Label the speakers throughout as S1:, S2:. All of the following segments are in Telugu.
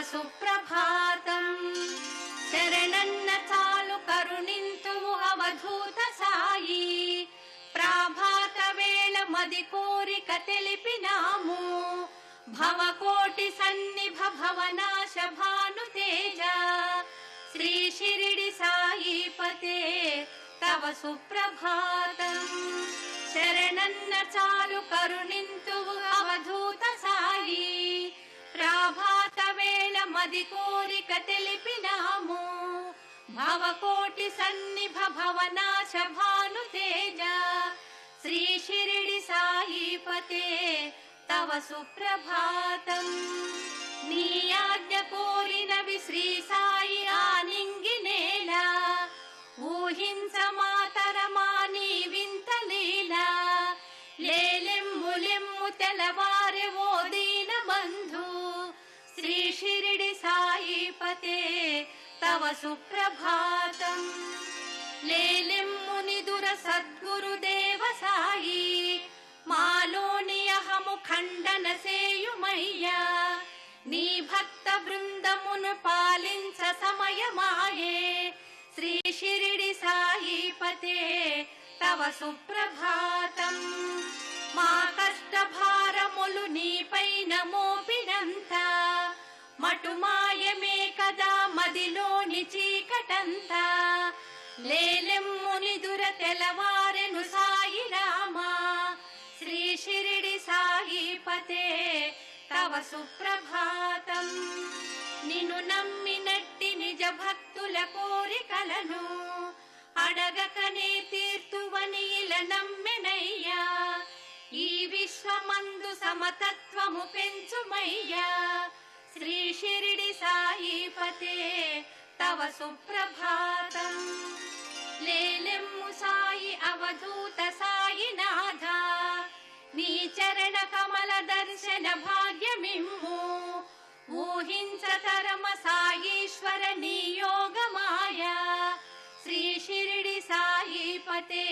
S1: సుప్రభాతం. శరణన్న చాలు కరుణింతువు అవధూత సాయి. ప్రాభాత వేళ మది కోరిక తెలిపినాము. భవకోటి సన్నిభ భవనాశ భాను తేజ. శ్రీ షిరిడి సాయిపతే తవ సుప్రభాతం. శరణన్న చాలు కరుణింతువు అవధూత సాయి. ప్రాభాత వేళ మది కోరిక తెలిపినాము. భవకోటి సన్నిభ భవనాశ భాను తేజ. శ్రీ షిరిడి సాయిపతే తవ సుప్రభాతం. నీ ఆజ్ఞ కోరినవి శ్రీ సాయి ఆనింగినేల. ఊహించ మాతరమా నీ వింత లీల. లేలెమ్ము లెమ్ము తెలవారె ఓ దీన బంధు. శ్రీ షిరిడి సాయిపతే తవ సుప్రభాతం. లేలెమ్ము నిదుర సద్గురుదేవ సాయి. మాలోని అహము ఖండన సేయుమయ్యా. నీ భక్త బృందమును పాలించ సమయమాయే. శ్రీ షిరిడి సాయిపతే తవ సుప్రభాతం. మా కష్ట భారములు నీపైన మోపినంత. మటుమాయమే కదా మదిలోని చీకటంతా. లేలెమ్ము నిదుర తెలవారెను సాయి రామా. శ్రీ షిరిడి సాయిపతే తవ సుప్రభాతం. నిన్ను నమ్మినట్టి నిజ భక్తుల కోరికలను అడగకనే తీర్తువని ఇలా నమ్మెనయ్యా. ఈ విశ్వమందు సమతత్వము పెంచుమయ్యా. శ్రీ షిరిడి సాయిపతే తవ సుప్రభాతం. లేలెమ్ము సాయి అవధూత సాయినాథ. నీ చరణ కమల దర్శన భాగ్యమిమ్ము. ఊహించ తరమ సాయీశ్వర నీ యోగమాయా. శ్రీ షిరిడి సాయిపతే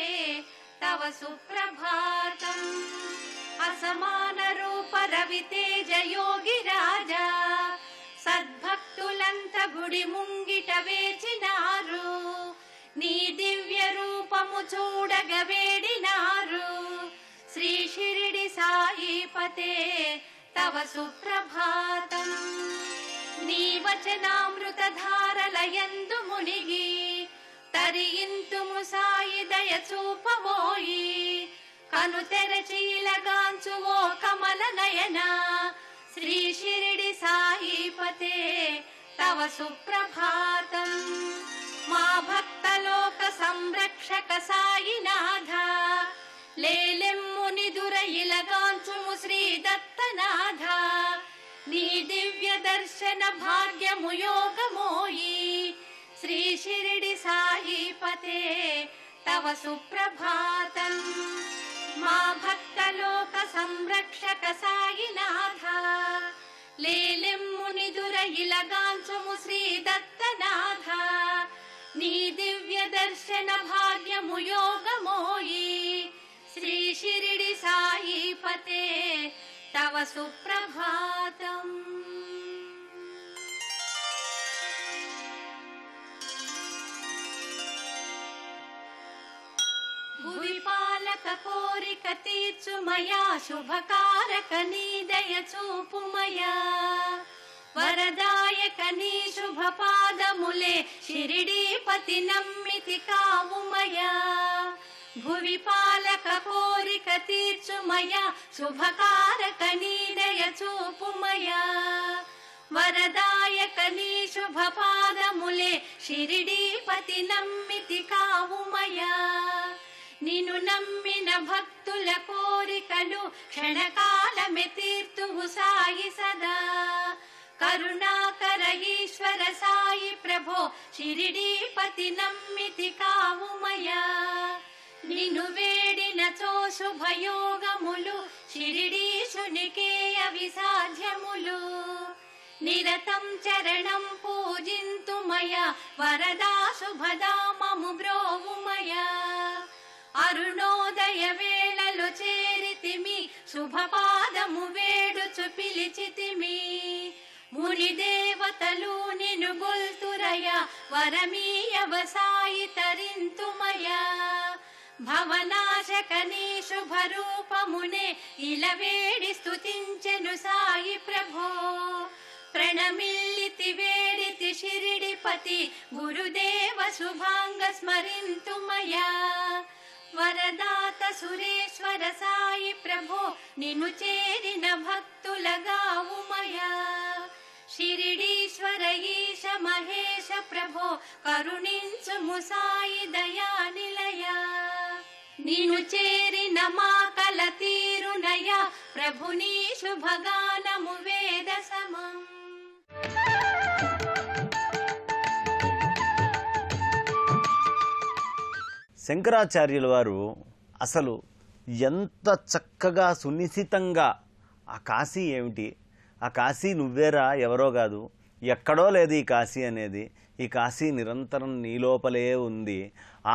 S1: తవ సుప్రభాతం. అసమాన రూప రవితేజ యోగి రాజా. సద్భక్తులంత గుడి ముంగిట వేచినారు. నీ దివ్య రూపము చూడగ వేడినారు. శ్రీ షిరిడి సాయిపతే తవ సుప్రభాతం. నీ వచనామృత ధారలయందు మునిగి తరింతుము సాయి దయ చూపబోయి. కను తెరచీలగాంచు ఓ కమల నయన. శ్రీ షిరిడి సాయిపతే తవ సుప్రభాతం. మా భక్తలోక సంరక్షక సాయినాథ. లేలెమ్ము నిదుర ఇలగాంచుము శ్రీ దత్తనాథ. నీ దివ్య దర్శన భాగ్యము యోగమోయి. శ్రీ షిరిడి సాయిపతే తవ సుప్రభాతం. మా భక్తలోక సంరక్షక సాయినాథ. లేలెమ్ము నిదుర ఇలగాంచుము శ్రీ దత్తనాథ. నీ దివ్య దర్శన భాగ్యము యోగమోయి. శ్రీ షిరిడి సాయిపతే తవ సుప్రభాతం. భువి పాలక కోరిక తీర్చుమయా. శుభకారక నీ దయ చూపుమయా. వరదాయక నీ శుభ పాదములే. షిరిడీపతి నమ్మితి కావుమయా. భువి పాలక కోరిక తీర్చుమయా. శుభకారక నీ దయ చూపుమయా. వరదాయక నీ శుభ పాదములే. షిరిడీపతి నమ్మితి కావుమయా. నిన్ను నమ్మిన భక్తుల కోరికలు క్షణకాలమే తీర్తువు సాయి సదా. కరుణాకర ఈశ్వర సాయి ప్రభో. షిరిడీపతి నమ్మితి కావుమయా. నిన్ను వేడినచో శుభయోగములు. షిరిడీశునికే అవి సాధ్యములు. నిరతం చరణం పూజింతుమయా. వరదా శుభదామము బ్రోవుమయా. అరుణోదయ వేళలో చేరితిమి. శుభపాదము వేడుచు పిలిచితిమి. మునిదేవ దేవతలు నిను గొల్తురయ వరమీయవసాయి తరింతుమయ భవనాశకనీ శుభరూపమునే ఇలవేడి స్తుతించెను సాయి ప్రభో ప్రణమిల్లితి వేడితి షిరిడిపతి గురుదేవ శుభాంగ స్మరింతుమయా వరదాత సురేశ్వర సాయి ప్రభో నిన్ను చేరిన భక్తులగావుమయా షిరిడీశ్వర ఈశ మహేశ ప్రభో కరుణించుము సాయి దయానిలయ నిన్ను చేరిన మా కల తీరునయ ప్రభుని శుభగానము వేద సమం.
S2: శంకరాచార్యుల వారు అసలు ఎంత చక్కగా సునిశితంగా ఆ కాశీ ఏమిటి, ఆ కాశీ నువ్వేరా ఎవరో కాదు, ఎక్కడో లేదు ఈ కాశీ అనేది, ఈ కాశీ నిరంతరం నీ లోపలే ఉంది,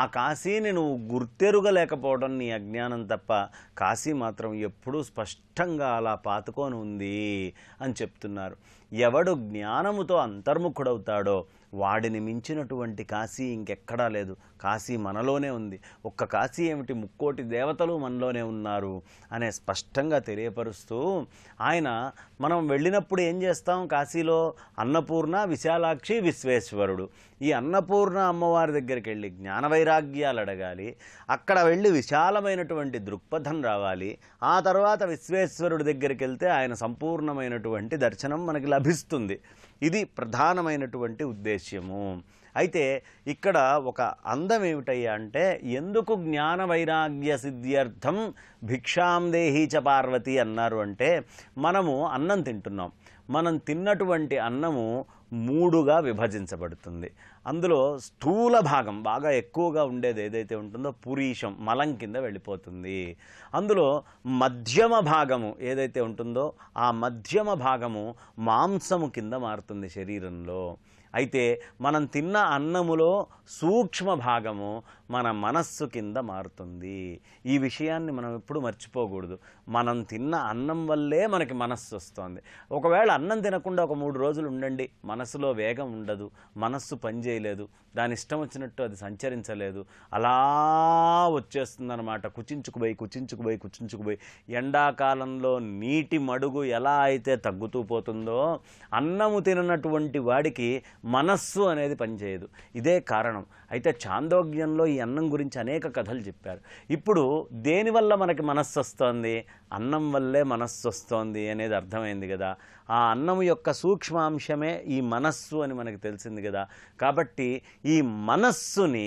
S2: ఆ కాశీని నువ్వు గుర్తెరుగలేకపోవడం నీ అజ్ఞానం తప్ప, కాశీ మాత్రం ఎప్పుడూ స్పష్టంగా అలా పాతుకొని ఉంది అని చెప్తున్నారు. ఎవడు జ్ఞానముతో అంతర్ముఖుడవుతాడో వాడిని మించినటువంటి కాశీ ఇంకెక్కడా లేదు. కాశీ మనలోనే ఉంది. ఒక్క కాశీ ఏమిటి, ముక్కోటి దేవతలు మనలోనే ఉన్నారు అనే స్పష్టంగా తెలియపరుస్తూ ఆయన మనం వెళ్ళినప్పుడు ఏం చేస్తాం, కాశీలో అన్నపూర్ణ, విశాలాక్షి, విశ్వేశ్వరుడు, ఈ అన్నపూర్ణ అమ్మవారి దగ్గరికి వెళ్ళి జ్ఞాన వైరాగ్యాలు అడగాలి, అక్కడ వెళ్ళి విశాలమైనటువంటి దృక్పథం రావాలి, ఆ తర్వాత విశ్వేశ్వరుడి దగ్గరికి వెళ్తే ఆయన సంపూర్ణమైనటువంటి దర్శనం మనకి లభిస్తుంది. ఇది ప్రధానమైనటువంటి ఉద్దేశ్యము. అయితే ఇక్కడ ఒక అందం ఏమిటయ్యా అంటే, ఎందుకు జ్ఞాన వైరాగ్య సిద్ధ్యర్థం భిక్షాం దేహీ చ పార్వతి అన్నారు అంటే, మనము అన్నం తింటున్నాం, మనం తిన్నటువంటి అన్నము మూడుగా విభజించబడుతుంది. అందులో స్థూల భాగం బాగా ఎక్కువగా ఉండేది ఏదైతే ఉంటుందో పురీషం, మలం కింద వెళ్ళిపోతుంది. అందులో మధ్యమ భాగము ఏదైతే ఉంటుందో ఆ మధ్యమ భాగము మాంసము కింద మారుతుంది శరీరంలో. అయితే మనం తిన్న అన్నములో సూక్ష్మ భాగము మన మనస్సు కింద మారుతుంది. ఈ విషయాన్ని మనం ఎప్పుడు మర్చిపోకూడదు. మనం తిన్న అన్నం వల్లే మనకి మనస్సు వస్తుంది. ఒకవేళ అన్నం తినకుండా ఒక 3 రోజులు ఉండండి, మనసులో వేగం ఉండదు, మనస్సు పనిచేయలేదు, దాని ఇష్టం వచ్చినట్టు అది సంచరించలేదు, అలా వచ్చేస్తుందన్నమాట. కుచించుకుపోయి ఎండాకాలంలో నీటి మడుగు ఎలా అయితే తగ్గుతూ పోతుందో, అన్నము తిననటువంటి వాడికి మనస్సు అనేది పనిచేయదు. ఇదే కారణం. అయితే చాందోగ్యంలో ఈ అన్నం గురించి అనేక కథలు చెప్పారు. ఇప్పుడు దేనివల్ల మనకి మనస్సు వస్తోంది, అన్నం వల్లే మనస్సు వస్తోంది అనేది అర్థమైంది కదా. ఆ అన్నము యొక్క సూక్ష్మాంశమే ఈ మనస్సు అని మనకు తెలిసింది కదా. కాబట్టి ఈ మనస్సుని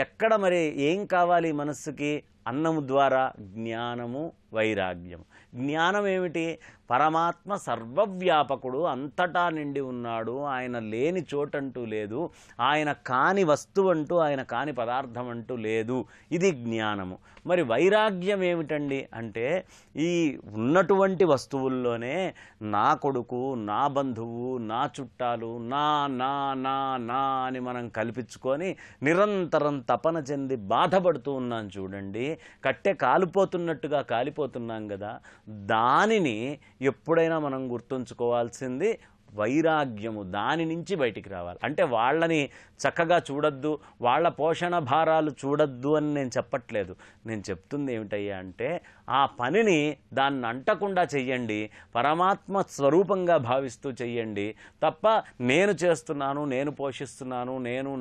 S2: ఎక్కడ మరి ఏం కావాలి మనస్సుకి, అన్నము ద్వారా జ్ఞానము, వైరాగ్యం. జ్ఞానం ఏమిటి, పరమాత్మ సర్వవ్యాపకుడు, అంతటా నిండి ఉన్నాడు, ఆయన లేని చోటంటూ లేదు, ఆయన కాని వస్తువు అంటూ, ఆయన కాని పదార్థం అంటూ లేదు, ఇది జ్ఞానము. మరి వైరాగ్యం ఏమిటండి అంటే, ఈ ఉన్నటువంటి వస్తువుల్లోనే నా కొడుకు, నా బంధువు, నా చుట్టాలు, నా నా నా నా అని మనం కల్పించుకొని నిరంతరం తపన చెంది బాధపడుతూ ఉన్నాం చూడండి. కట్టె కాలిపోతున్నట్టుగా కాలిపోతున్నాం కదా, దానిని ఎప్పుడైనా మనం గుర్తుంచుకోవాల్సింది వైరాగ్యము. దాని నుంచి బయటికి రావాలి. అంటే వాళ్ళని చక్కగా చూడొద్దు, వాళ్ళ పోషణ భారాలు చూడొద్దు అని నేను చెప్పట్లేదు. నేను చెప్తుంది ఏమిటయ్యా అంటే, ఆ పనిని దాన్ని అంటకుండా చెయ్యండి, పరమాత్మ స్వరూపంగా భావిస్తూ చెయ్యండి తప్ప నేను చేస్తున్నాను, నేను పోషిస్తున్నాను, నేను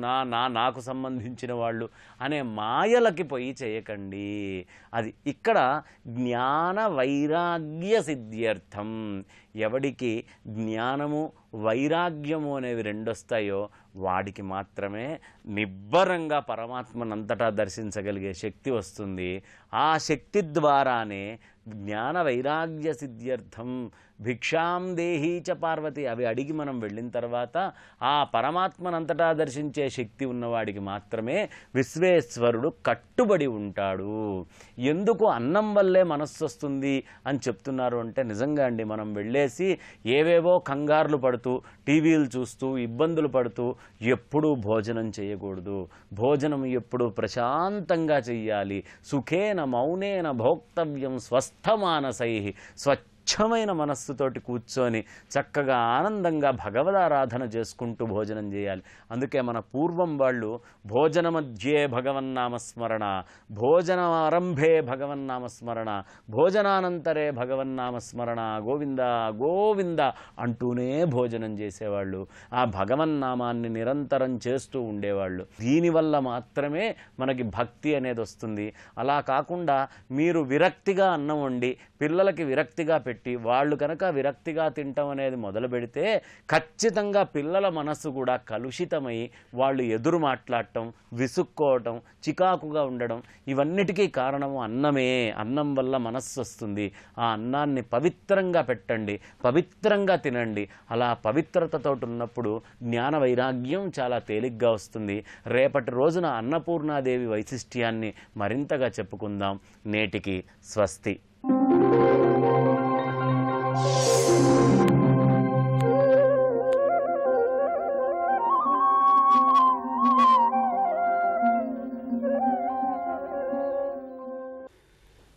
S2: నాకు సంబంధించిన వాళ్ళు అనే మాయలకి పోయి చేయకండి. అది ఇక్కడ జ్ఞాన వైరాగ్య సిద్ధ్యర్థం. ఎవడికి జ్ఞానము, వైరాగ్యము అనేవి రెండొస్తాయో వాడికి మాత్రమే నిబ్బరంగా పరమాత్మనంతటా దర్శించగలిగే శక్తి వస్తుంది. ఆ శక్తి ద్వారానే జ్ఞాన వైరాగ్య సిద్ధ్యర్థం భిక్షాం దేహీ చ పార్వతి అవి అడిగి మనం వెళ్ళిన తర్వాత ఆ పరమాత్మనంతటా దర్శించే శక్తి ఉన్నవాడికి మాత్రమే విశ్వేశ్వరుడు కట్టుబడి ఉంటాడు. ఎందుకు అన్నం వల్లే మనస్సు వస్తుంది అని చెప్తున్నారు అంటే, నిజంగా అండి, మనం వెళ్ళేసి ఏవేవో కంగారులు పడుతూ, టీవీలు చూస్తూ, ఇబ్బందులు పడుతూ ఎప్పుడూ భోజనం చేయకూడదు. భోజనం ఎప్పుడు ప్రశాంతంగా చెయ్యాలి. సుఖేన మౌనేన భోక్తవ్యం స్వస్థమానసై. స్వచ్ఛమైన మనస్సుతోటి కూర్చొని చక్కగా ఆనందంగా భగవదారాధన చేసుకుంటూ భోజనం చేయాలి. అందుకే మన పూర్వం వాళ్ళు భోజన మధ్యే భగవన్నామస్మరణ, భోజనమారంభే భగవన్నామస్మరణ, భోజనానంతరే భగవన్నామస్మరణ, గోవింద గోవింద అంటూనే భోజనం చేసేవాళ్ళు. ఆ భగవన్నామాన్ని నిరంతరం చేస్తూ ఉండేవాళ్ళు. దీనివల్ల మాత్రమే మనకి భక్తి అనేది వస్తుంది. అలా కాకుండా మీరు విరక్తిగా అన్నం వండి పిల్లలకి విరక్తిగా పెట్టి వాళ్ళు కనుక విరక్తిగా తింటాం అనేది మొదలు పెడితే ఖచ్చితంగా పిల్లల మనస్సు కూడా కలుషితమై వాళ్ళు ఎదురు మాట్లాడటం, విసుక్కోవటం, చికాకుగా ఉండడం, ఇవన్నిటికీ కారణము అన్నమే. అన్నం వల్ల మనస్సు వస్తుంది. ఆ అన్నాన్ని పవిత్రంగా పెట్టండి, పవిత్రంగా తినండి. అలా పవిత్రతతో ఉన్నప్పుడు జ్ఞాన వైరాగ్యం చాలా తేలిగ్గా వస్తుంది. రేపటి రోజున అన్నపూర్ణాదేవి వైశిష్ట్యాన్ని మరింతగా చెప్పుకుందాం. నేటికి స్వస్తి.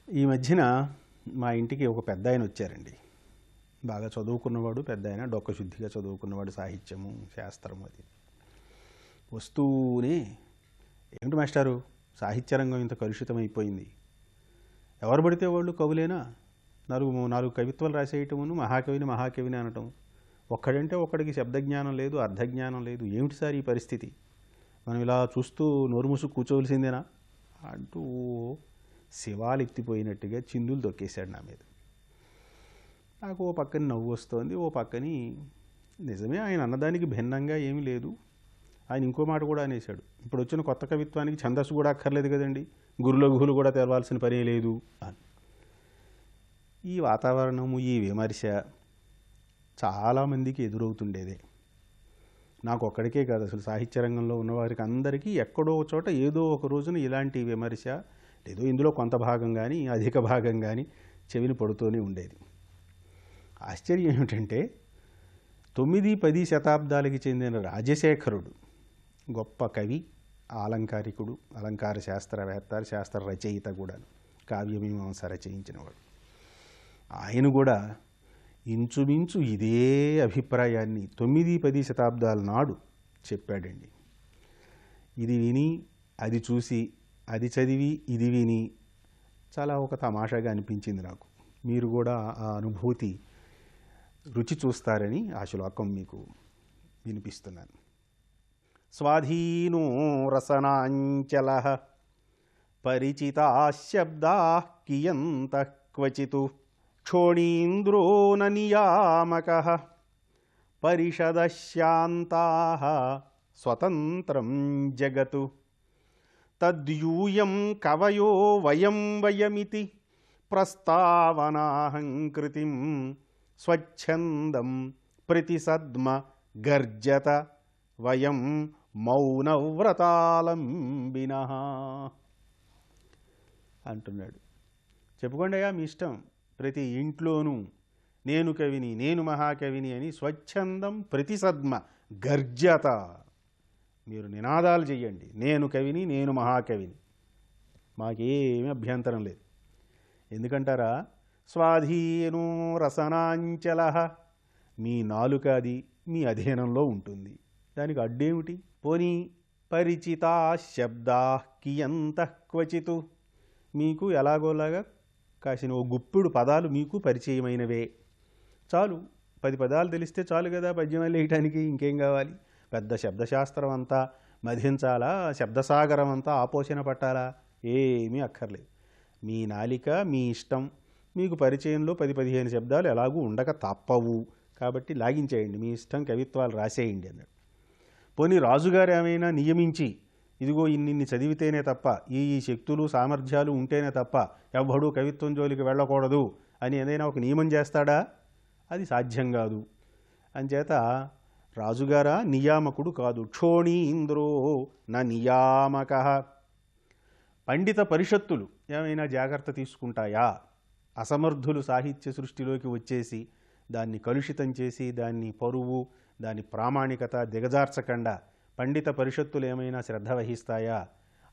S3: ఈ మధ్యన మా ఇంటికి ఒక పెద్ద ఆయన వచ్చారండి. బాగా చదువుకున్నవాడు పెద్ద ఆయన, డొక్కశుద్ధిగా చదువుకున్నవాడు, సాహిత్యము శాస్త్రము అది. వస్తూనే, ఏమిటి మాస్టారు సాహిత్య రంగం ఇంత కలుషితమైపోయింది, ఎవరు పడితే వాళ్ళు కవులేనా, నాలుగు కవిత్వాలు రాసేయటమును మహాకవిని అనటం, ఒక్కడంటే ఒక్కడికి శబ్దజ్ఞానం లేదు, అర్థజ్ఞానం లేదు, ఏమిటి సార్ ఈ పరిస్థితి, మనం ఇలా చూస్తూ నోరు మూసు కూర్చోవలసిందేనా అంటూ శివాలు ఎత్తిపోయినట్టుగా చిందులు దొక్కేశాడు నా మీద. నాకు ఓ పక్కన నవ్వు వస్తోంది, ఓ పక్కని నిజమే ఆయన అన్నదానికి భిన్నంగా ఏమీ లేదు. ఆయన ఇంకో మాట కూడా అనేశాడు, ఇప్పుడు వచ్చిన కొత్త కవిత్వానికి ఛందస్సు కూడా అక్కర్లేదు కదండి, గురులఘువులు కూడా తెలవాల్సిన పనే లేదు అని. ఈ వాతావరణము, ఈ విమర్శ చాలామందికి ఎదురవుతుండేదే. నాకు ఒక్కడికే కాదు, అసలు సాహిత్య రంగంలో ఉన్నవారికి అందరికీ ఎక్కడో చోట ఏదో ఒక రోజున ఇలాంటి విమర్శ, లేదో ఇందులో కొంత భాగం కానీ అధిక భాగం కానీ చెవిని పడుతూనే ఉండేది. ఆశ్చర్యం ఏమిటంటే 9-10 శతాబ్దాలకి చెందిన రాజశేఖరుడు గొప్ప కవి, అలంకారికుడు, అలంకార శాస్త్రవేత్త, శాస్త్ర రచయిత కూడా, కావ్యమీమాంస రచయించినవాడు. ఆయన కూడా ఇంచుమించు ఇదే అభిప్రాయాన్ని 9-10 శతాబ్దాల నాడు చెప్పాడండి. ఇది విని, అది చూసి, అది చదివి, ఇది విని చాలా ఒక తమాషాగా అనిపించింది నాకు. మీరు కూడా ఆ అనుభూతి రుచి చూస్తారని ఆ శ్లోకం మీకు వినిపిస్తున్నాను. స్వాధీనో రసనాంచలః పరిచితా శబ్దాః కియంతః క్వచిత్ క్షోణీంద్రో న నియామకః పరిషదశాంతాః స్వతంత్రం జగత్ తద్యూయం కవయో వయం వయమితి ప్రస్తావనాహంకృతిం స్వచ్ఛందం ప్రతిసద్మ గర్జత వయం మౌనవ్రతాలంబినః అంటున్నాడు. చెప్పుకోండియా మీ ఇష్టం, ప్రతి ఇంట్లోనూ నేను కవిని, నేను మహాకవిని అని స్వచ్ఛందం ప్రతిసద్మ గర్జత, మీరు నినాదాలు చెయ్యండి, నేను కవిని, నేను మహాకవిని, మాకేమీ అభ్యంతరం లేదు. ఎందుకంటారా, స్వాధీనో రసనాంచలః, మీ నాలుక అది మీ అధీనంలో ఉంటుంది, దానికి అడ్డేమిటి. పోనీ పరిచితా శబ్దాః కియంతః క్వచిత్, మీకు ఎలాగోలాగా కాసిన ఓ గుప్పిడు పదాలు మీకు పరిచయమైనవే చాలు, 10 పదాలు తెలిస్తే చాలు కదా పద్యమాలు వేయటానికి, ఇంకేం కావాలి. పెద్ద శబ్దశాస్త్రం అంతా మధించాలా, శబ్దసాగరం అంతా ఆపోషణ పట్టాలా, ఏమీ అక్కర్లేదు. మీ నాలిక మీ ఇష్టం, మీకు పరిచయంలో 10-15 శబ్దాలు ఎలాగూ ఉండక తప్పవు, కాబట్టి లాగించేయండి, మీ ఇష్టం, కవిత్వాలు రాసేయండి అన్నాడు. పోనీ రాజుగారు ఏమైనా నియమించి, ఇదిగో ఇన్ని చదివితేనే తప్ప, ఈ శక్తులు సామర్థ్యాలు ఉంటేనే తప్ప ఎవ్వడూ కవిత్వం జోలికి వెళ్ళకూడదు అని ఏదైనా ఒక నియమం చేస్తాడా, అది సాధ్యం కాదు. అంచేత రాజుగారా నియామకుడు కాదు. క్షోణీంద్రో న నియామకః, పండిత పరిషత్తులు ఏమైనా జాగ్రత్త తీసుకుంటాయా? అసమర్థులు సాహిత్య సృష్టిలోకి వచ్చేసి దాన్ని కలుషితం చేసి, దాన్ని పరువు, దాని ప్రామాణికత దిగజార్చకుండా పండిత పరిషత్తులు ఏమైనా శ్రద్ధ వహిస్తాయా?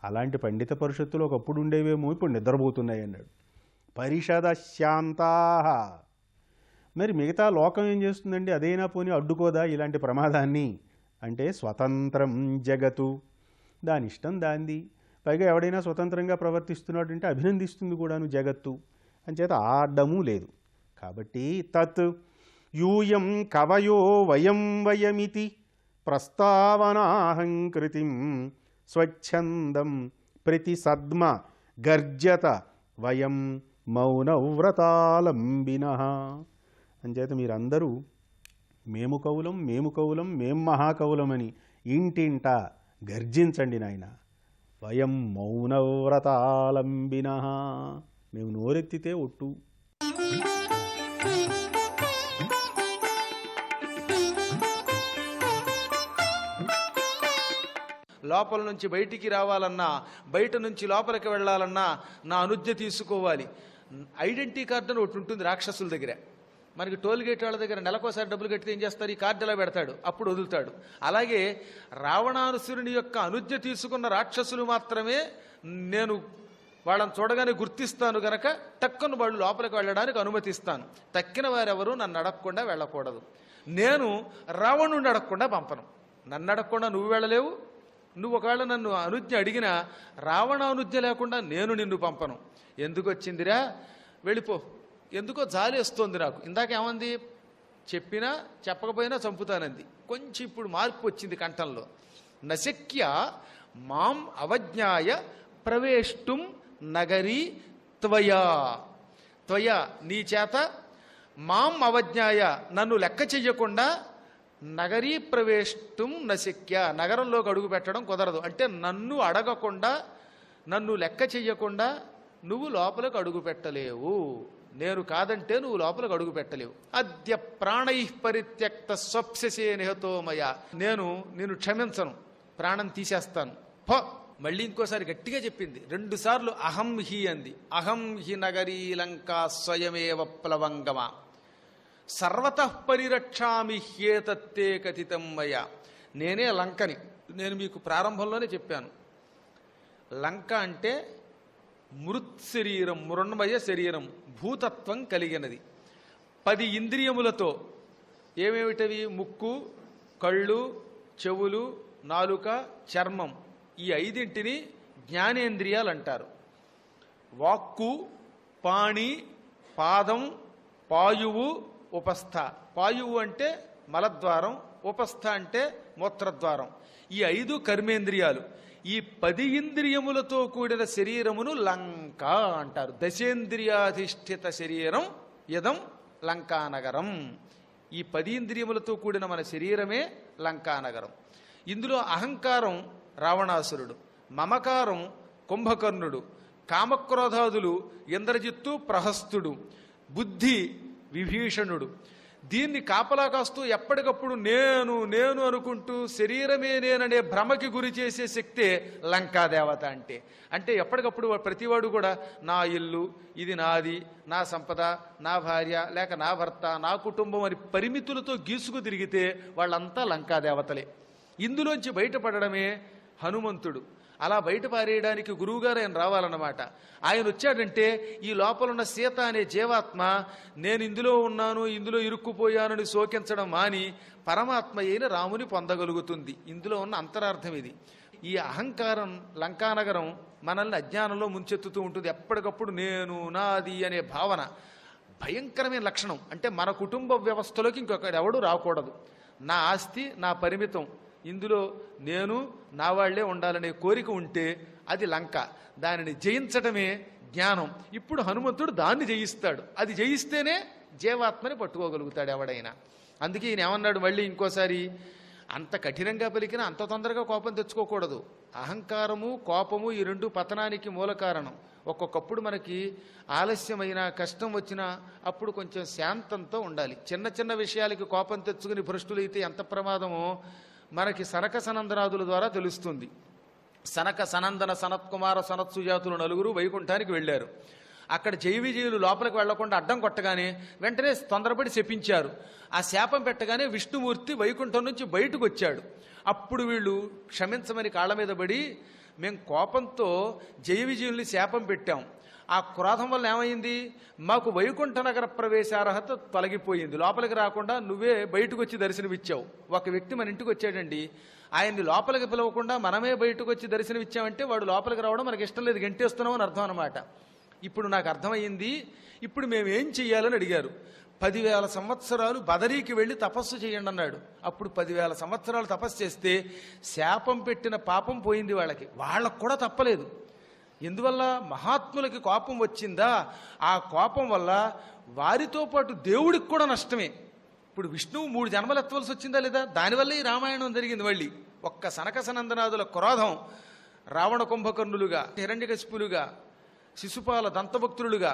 S3: అలాంటి పండిత పరిషత్తులు ఒకప్పుడు ఉండేవేమో, ఇప్పుడు నిద్రపోతున్నాయి అన్నాడు. పరిషద శాంతాః, మరి మిగతా లోకం ఏం చేస్తుందండి? అదైనా పోనీ అడ్డుకోదా ఇలాంటి ప్రమాదాన్ని? అంటే స్వతంత్రం జగత్తు, దాని ఇష్టం దాంది. పైగా ఎవడైనా స్వతంత్రంగా ప్రవర్తిస్తున్నాడు అంటే అభినందిస్తుంది కూడాను జగత్తు. అంచేత ఆ అడ్డము లేదు. కాబట్టి తత్ యూయం కవయో వయం వయమితి ప్రస్తావనాహంకృతిం స్వచ్ఛందం ప్రతిసద్మ గర్జత వయం మౌనవ్రతాలంబినః. అంచేత మీరందరూ మేము కవులం, మేము కవులం, మేం మహాకవులమని ఇంటింట గర్జించండి నాయన. వయం మౌనవ్రతాలంబినః, మేము నోరెత్తితే ఒట్టు.
S4: లోపల నుంచి బయటికి రావాలన్నా, బయట నుంచి లోపలికి వెళ్ళాలన్నా నా అనుజ్ఞ తీసుకోవాలి. ఐడెంటిటీ కార్డు అని ఒకటి ఉంటుంది రాక్షసుల దగ్గర. మనకి టోల్ గేట్ వాళ్ళ దగ్గర నెలకోసారి డబ్బులు కట్టితే ఏం చేస్తారు? ఈ కార్డు ఎలా పెడతాడు, అప్పుడు వదులుతాడు. అలాగే రావణాసురుని యొక్క అనుజ్ఞ తీసుకున్న రాక్షసులు మాత్రమే నేను వాళ్ళని చూడగానే గుర్తిస్తాను గనక టక్కున వాళ్ళు లోపలికి వెళ్ళడానికి అనుమతిస్తాను. తక్కిన వారెవరూ నన్ను అడగకుండా వెళ్ళకూడదు. నేను రావణుడిని అడగకుండా పంపను. నన్ను అడగకుండా నువ్వు వెళ్ళలేవు. నువ్వు ఒకవేళ నన్ను అనుజ్ఞ అడిగినా రావణ అనుజ్ఞ లేకుండా నేను నిన్ను పంపను. ఎందుకు వచ్చిందిరా, వెళ్ళిపో, ఎందుకో జాలేస్తోంది నాకు. ఇందాక ఏమంది? చెప్పినా చెప్పకపోయినా చంపుతానంది. కొంచెం ఇప్పుడు మార్పు వచ్చింది కంఠంలో. నశక్య మాం అవజ్ఞాయ ప్రవేష్టుం నగరీ త్వయా. త్వయా నీ చేత, మాం అవజ్ఞాయ నన్ను లెక్క చెయ్యకుండా, నగరీ ప్రవేశం నశక్య నగరంలోకి అడుగు పెట్టడం కుదరదు. అంటే నన్ను అడగకుండా, నన్ను లెక్క చెయ్యకుండా నువ్వు లోపలికి అడుగు పెట్టలేవు. నేను కాదంటే నువ్వు లోపలికి అడుగు పెట్టలేవు. అద్య ప్రాణై పరిత్యక్త స్వప్ససే నిహతోమయ. నేను క్షమించను, ప్రాణం తీసేస్తాను. పో. మళ్ళీ ఇంకోసారి గట్టిగా చెప్పింది. 2 సార్లు అహం హి అంది. అహం హి నగరీ లంకా స్వయమేవ ప్లవంగమ సర్వతః పరిరక్షామి హ్యేతత్తే కథితం మయ. నేనే లంకని. నేను మీకు ప్రారంభంలోనే చెప్పాను. లంక అంటే మృత్శరీరం, మృణ్మయ శరీరం, భూతత్వం కలిగినది. 10 ఇంద్రియములతో. ఏమేమిటవి? ముక్కు, కళ్ళు, చెవులు, నాలుక, చర్మం. ఈ 5ంటిని జ్ఞానేంద్రియాలు అంటారు. వాక్కు, పాణి, పాదం, పాయువు, ఉపస్థ. పాయువు అంటే మలద్వారం, ఉపస్థ అంటే మూత్రద్వారం. ఈ 5 కర్మేంద్రియాలు. ఈ 10 ఇంద్రియములతో కూడిన శరీరమును లంక అంటారు. దశేంద్రియాధిష్ఠిత శరీరం యదం లంకానగరం. ఈ 10 ఇంద్రియములతో కూడిన మన శరీరమే లంకానగరం. ఇందులో అహంకారం రావణాసురుడు, మమకారం కుంభకర్ణుడు, కామక్రోధాదులు ఇంద్రజిత్తు ప్రహస్తుడు, బుద్ధి విభీషణుడు. దీన్ని కాపలా కాస్తూ ఎప్పటికప్పుడు నేను నేను అనుకుంటూ శరీరమే నేననే భ్రమకి గురి చేసే శక్తే లంకాదేవత. అంటే ఎప్పటికప్పుడు ప్రతివాడు కూడా నా ఇల్లు, ఇది నాది, నా సంపద, నా భార్య, లేక నా భర్త, నా కుటుంబం అని పరిమితులతో గీసుకు తిరిగితే వాళ్ళంతా లంకాదేవతలే. ఇందులోంచి బయటపడడమే హనుమంతుడు. అలా బయట పారేయడానికి గురువుగారు ఆయన రావాలన్నమాట. ఆయన వచ్చాడంటే ఈ లోపలున్న సీత అనే జీవాత్మ నేను ఇందులో ఉన్నాను, ఇందులో ఇరుక్కుపోయానని శోకించడం మాని పరమాత్మ అయిన రాముని పొందగలుగుతుంది. ఇందులో ఉన్న అంతరార్థం ఇది. ఈ అహంకారం లంకానగరం మనల్ని అజ్ఞానంలో ముంచెత్తుతూ ఉంటుంది. ఎప్పటికప్పుడు నేను, నాది అనే భావన భయంకరమైన లక్షణం. అంటే మన కుటుంబ వ్యవస్థలోకి ఇంకొకడెవడూ రాకూడదు. నా ఆస్తి నా పరిమితం, ఇందులో నేను నా వాళ్లే ఉండాలనే కోరిక ఉంటే అది లంక. దానిని జయించటమే జ్ఞానం. ఇప్పుడు హనుమంతుడు దాన్ని జయిస్తాడు. అది జయిస్తేనే జీవాత్మని పట్టుకోగలుగుతాడు ఎవడైనా. అందుకే ఈయన ఏమన్నాడు మళ్ళీ ఇంకోసారి, అంత కఠినంగా పలికినా అంత తొందరగా కోపం తెచ్చుకోకూడదు. అహంకారము కోపము ఈ 2 పతనానికి మూల కారణం. ఒక్కొక్కప్పుడు మనకి ఆలస్యమైన కష్టం వచ్చినా అప్పుడు కొంచెం శాంతంతో ఉండాలి. చిన్న చిన్న విషయాలకి కోపం తెచ్చుకుని భ్రష్టులైతే ఎంత ప్రమాదమో మనకి సనక సనందనాదుల ద్వారా తెలుస్తుంది. సనక సనందన సనత్కుమార సనత్సుజాతులు 4 వైకుంఠానికి వెళ్ళారు. అక్కడ జైవిజయులు లోపలికి వెళ్లకుండా అడ్డం కొట్టగానే వెంటనే తొందరపడి శపించారు. ఆ శాపం పెట్టగానే విష్ణుమూర్తి వైకుంఠం నుంచి బయటకు వచ్చాడు. అప్పుడు వీళ్ళు క్షమించమని కాళ్ళ మీద పడి, మేము కోపంతో జైవిజయుల్ని శాపం పెట్టాం, ఆ క్రోధం వల్ల ఏమైంది, మాకు వైకుంఠ నగర ప్రవేశార్హత తొలగిపోయింది, లోపలికి రాకుండా నువ్వే బయటకు వచ్చి దర్శనమిచ్చావు. ఒక వ్యక్తి మన ఇంటికి వచ్చాడండి, ఆయన్ని లోపలికి పిలవకుండా మనమే బయటకు వచ్చి దర్శనమిచ్చామంటే వాడు లోపలికి రావడం మనకి ఇష్టం లేదు, గంటేస్తున్నాం అని అర్థం అనమాట. ఇప్పుడు నాకు అర్థమయ్యింది, ఇప్పుడు మేము ఏం చెయ్యాలని అడిగారు. 10,000 సంవత్సరాలు బదరీకి వెళ్ళి తపస్సు చేయండి అన్నాడు. అప్పుడు 10,000 సంవత్సరాలు తపస్సు చేస్తే శాపం పెట్టిన పాపం పోయింది వాళ్ళకి. వాళ్ళకు కూడా తప్పలేదు. ఎందువల్ల? మహాత్ములకి కోపం వచ్చిందా, ఆ కోపం వల్ల వారితో పాటు దేవుడికి కూడా నష్టమే. ఇప్పుడు విష్ణువు 3 జన్మలు ఎత్తవలసి వచ్చిందా లేదా? దానివల్ల ఈ రామాయణం జరిగింది. మళ్ళీ ఒక్క సనక సనందనాదుల క్రోధం రావణ కుంభకర్ణులుగా, హిరణ్యకశిపులుగా, శిశుపాల దంతభక్తులుగా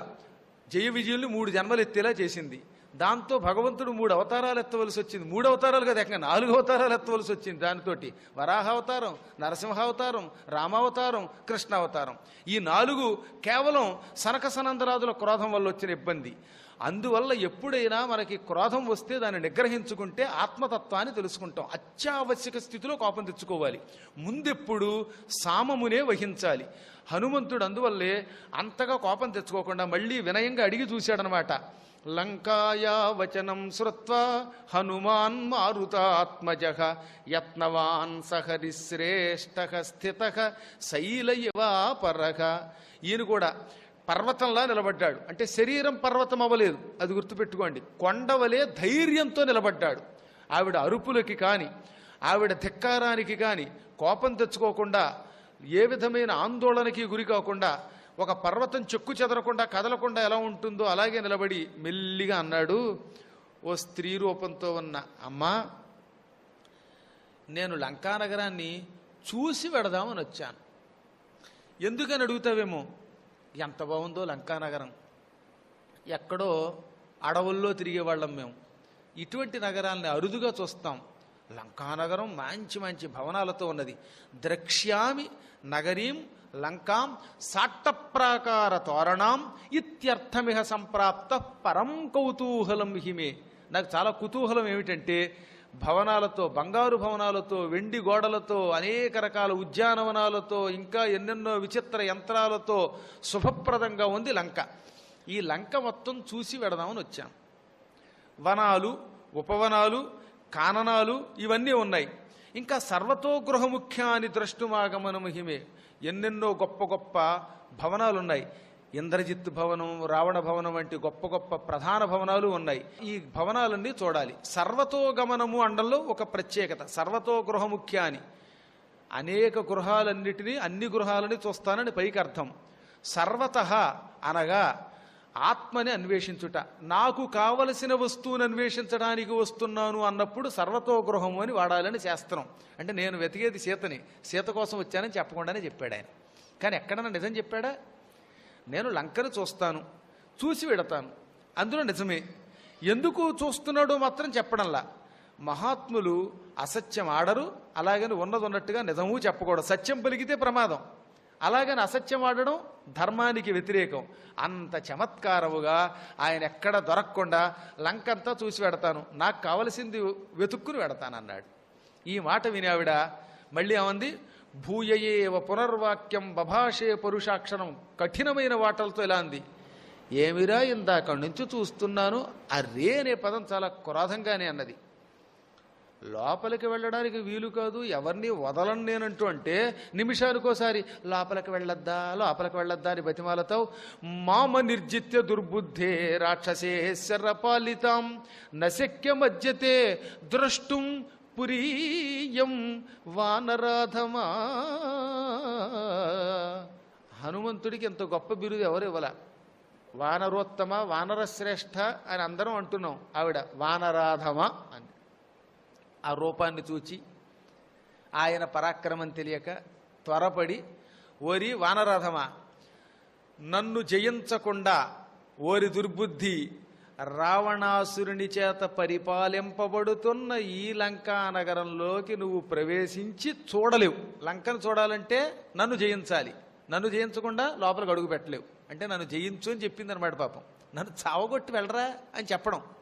S4: జయ విజయుల్ని 3 జన్మలు ఎత్తేలా చేసింది. దాంతో భగవంతుడు 3 అవతారాలు ఎత్తవలసి వచ్చింది. 3 అవతారాలు కదా, ఏకంగా 4 అవతారాలు ఎత్తవలసి వచ్చింది. దానితోటి వరాహావతారం, నరసింహావతారం, రామావతారం, కృష్ణావతారం. ఈ 4 కేవలం సనక సనందరాదుల క్రోధం వల్ల వచ్చిన ఇబ్బంది. అందువల్ల ఎప్పుడైనా మనకి క్రోధం వస్తే దాన్ని నిగ్రహించుకుంటే ఆత్మతత్వాన్ని తెలుసుకుంటాం. అత్యావశ్యక స్థితిలో కోపం తెచ్చుకోవాలి. ముందెప్పుడు సామమునే వహించాలి. హనుమంతుడు అందువల్లే అంతగా కోపం తెచ్చుకోకుండా మళ్ళీ వినయంగా అడిగి చూశాడనమాట. లంకాయా వచనం శ్రుత్వా హనుమాన్ మారుతాత్మజః యత్నవాన్ సహరిశ్రేష్ఠః స్థితః శైలయవాపరః. ఈయన కూడా పర్వతంలా నిలబడ్డాడు. అంటే శరీరం పర్వతం అవ్వలేదు, అది గుర్తుపెట్టుకోండి. కొండవలే ధైర్యంతో నిలబడ్డాడు. ఆవిడ అరుపులకి కానీ, ఆవిడ ధిక్కారానికి కానీ కోపం తెచ్చుకోకుండా, ఏ విధమైన ఆందోళనకి గురి కాకుండా, ఒక పర్వతం చెక్కు చెదరకుండా కదలకుండా ఎలా ఉంటుందో అలాగే నిలబడి మెల్లిగా అన్నాడు, ఓ స్త్రీ రూపంతో ఉన్న అమ్మా, నేను లంకానగరాన్ని చూసి వెడదామని వచ్చాను. ఎందుకని అడుగుతావేమో, ఎంత బాగుందో లంకానగరం. ఎక్కడో అడవుల్లో తిరిగేవాళ్ళం మేము. ఇటువంటి నగరాల్ని అరుదుగా చూస్తాం. లంకానగరం మంచి మంచి భవనాలతో ఉన్నది. ద్రక్ష్యామి నగరీం లంకాం సాట్టప్రాకార తోరణాం ఇత్యర్థమిహ సంప్రాప్త పరం కౌతూహలం హిమే. నాకు చాలా కుతూహలం ఏమిటంటే, భవనాలతో, బంగారు భవనాలతో, వెండి గోడలతో, అనేక రకాల ఉద్యానవనాలతో, ఇంకా ఎన్నెన్నో విచిత్ర యంత్రాలతో శుభప్రదంగా ఉంది లంక. ఈ లంక మొత్తం చూసి వెడదామని వచ్చాం. వనాలు, ఉపవనాలు, కాననాలు ఇవన్నీ ఉన్నాయి. ఇంకా సర్వతో గృహముఖ్యాని ద్రష్టుమాగమన మహిమే. ఎన్నెన్నో గొప్ప గొప్ప భవనాలున్నాయి. ఇంద్రజిత్ భవనం, రావణ భవనం వంటి గొప్ప గొప్ప ప్రధాన భవనాలు ఉన్నాయి. ఈ భవనాలన్నీ చూడాలి. సర్వతో గమనము అండంలో ఒక ప్రత్యేకత. సర్వతో గృహముఖ్యాని, అనేక గృహాలన్నిటినీ, అన్ని గృహాలని చూస్తానని పైకి అర్థం. సర్వతః అనగా ఆత్మని అన్వేషించుట. నాకు కావలసిన వస్తువుని అన్వేషించడానికి వస్తున్నాను అన్నప్పుడు సర్వతో గృహము అని వాడాలని శాస్త్రం. అంటే నేను వెతికేది సీతని, సీత కోసం వచ్చానని చెప్పకుండానే చెప్పాడు ఆయన. కానీ ఎక్కడన్నా నిజం చెప్పాడా? నేను లంకను చూస్తాను, చూసి వెడతాను, అందులో నిజమే. ఎందుకు చూస్తున్నాడో మాత్రం చెప్పడంలా. మహాత్ములు అసత్యం ఆడరు, అలాగని ఉన్నదన్నట్టుగా నిజమూ చెప్పకూడదు. సత్యం పలికితే ప్రమాదం, అలాగని అసత్యం ఆడడం ధర్మానికి వ్యతిరేకం. అంత చమత్కారముగా ఆయన ఎక్కడ దొరకకుండా లంకంతా చూసి వెడతాను, నాకు కావలసింది వెతుక్కుని వెడతానన్నాడు. ఈ మాట విని ఆవిడ మళ్ళీ ఏమంది, భూయయేవ పునర్వాక్యం బభాషే పరుషాక్షరం. కఠినమైన వాటలతో ఇలా అంది, ఏమిరా ఇందాక నుంచి చూస్తున్నాను, అరే అనే పదం చాలా క్రోధంగానే అన్నది. లోపలికి వెళ్ళడానికి వీలు కాదు, ఎవరిని వదలను నేనంటూ అంటే నిమిషానికోసారి లోపలికి వెళ్ళొద్దా, లోపలికి వెళ్ళొద్దా అని బతిమాలతావు. మామ నిర్జిత్య దుర్బుద్ధే రాక్షసేశ్వర పాలితాం నశక్య మధ్యతే ద్రష్టుం పురీయం వానరాధమా. హనుమంతుడికి ఎంత గొప్ప బిరుదు ఎవరు ఇవ్వాల. వానరోత్తమ, వానరశ్రేష్ఠ అని అందరం అంటున్నాం. ఆవిడ వానరాధమ అని. ఆ రూపాన్ని చూచి ఆయన పరాక్రమం తెలియక త్వరపడి, ఓరి వానరాధమ, నన్ను జయించకుండా, ఓరి దుర్బుద్ధి, రావణాసురుని చేత పరిపాలింపబడుతున్న ఈ లంకా నగరంలోకి నువ్వు ప్రవేశించి చూడలేవు. లంకను చూడాలంటే నన్ను జయించాలి, నన్ను జయించకుండా లోపలికి అడుగు పెట్టలేవు. అంటే నన్ను జయించు అని చెప్పింది అనమాట. పాపం నన్ను చావగొట్టి వెళ్ళరా అని చెప్పడం.